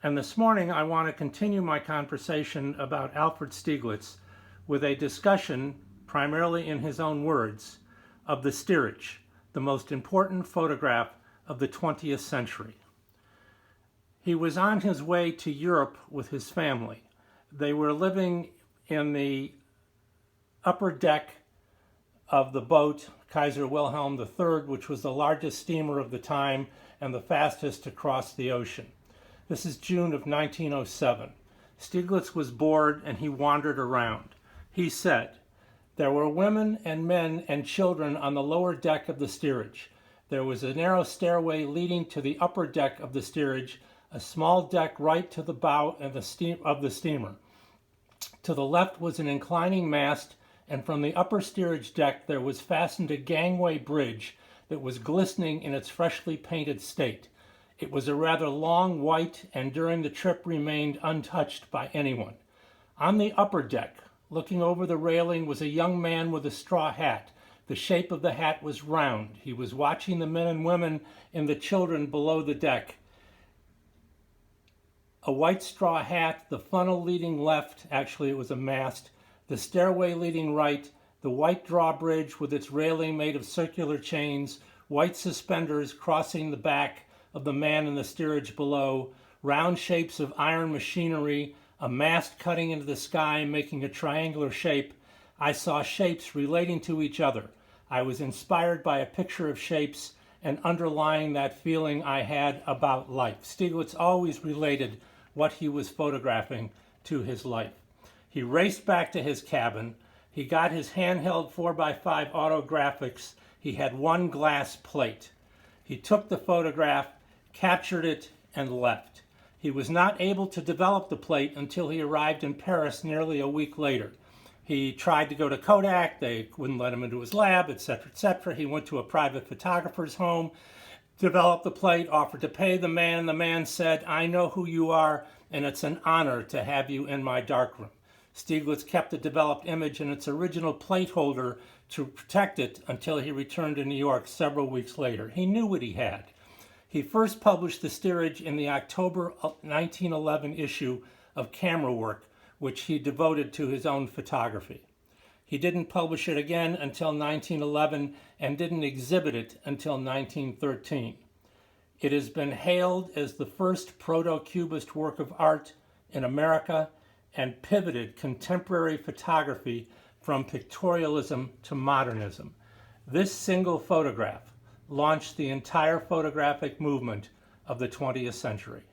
And this morning I want to continue my conversation about Alfred Steiglitz with a discussion, primarily in his own words, of the steerage, the most important photograph of the 20th century. He was on his way to Europe with his family. They were living in the upper deck of the boat Kaiser Wilhelm III, which was the largest steamer of the time and the fastest to cross the ocean. This is June of 1907. Steiglitz was bored and he wandered around. He said, "There were women and men and children on the lower deck of the steerage. There was a narrow stairway leading to the upper deck of the steerage, a small deck right to the bow of the steamer. To the left was an inclining mast, and from the upper steerage deck there was fastened a gangway bridge that was glistening in its freshly painted state. It was a rather long white, and during the trip remained untouched by anyone. On the upper deck, looking over the railing, was a young man with a straw hat. The shape of the hat was round. He was watching the men and women and the children below the deck. A white straw hat, the funnel leading left, actually it was a mast, the stairway leading right, the white drawbridge with its railing made of circular chains, white suspenders crossing the back of the man in the steerage below, round shapes of iron machinery, a mast cutting into the sky making a triangular shape. I saw shapes relating to each other. I was inspired by a picture of shapes, and underlying that feeling I had about life." Steiglitz always related what he was photographing to his life. He raced back to his cabin. He got his handheld 4x5 autographics. He had one glass plate. He took the photograph, captured it, and left. He was not able to develop the plate until he arrived in Paris nearly a week later. He tried to go to Kodak. They wouldn't let him into his lab, etc., etc. He went to a private photographer's home, developed the plate, offered to pay the man. The man said, "I know who you are, and it's an honor to have you in my darkroom." Steiglitz kept the developed image in its original plate holder to protect it until he returned to New York several weeks later. He knew what he had. He first published the steerage in the October 1911 issue of Camera Work, which he devoted to his own photography. He didn't publish it again until 1911 and didn't exhibit it until 1913. It has been hailed as the first proto-cubist work of art in America and pivoted contemporary photography from pictorialism to modernism. This single photograph launched the entire photographic movement of the 20th century.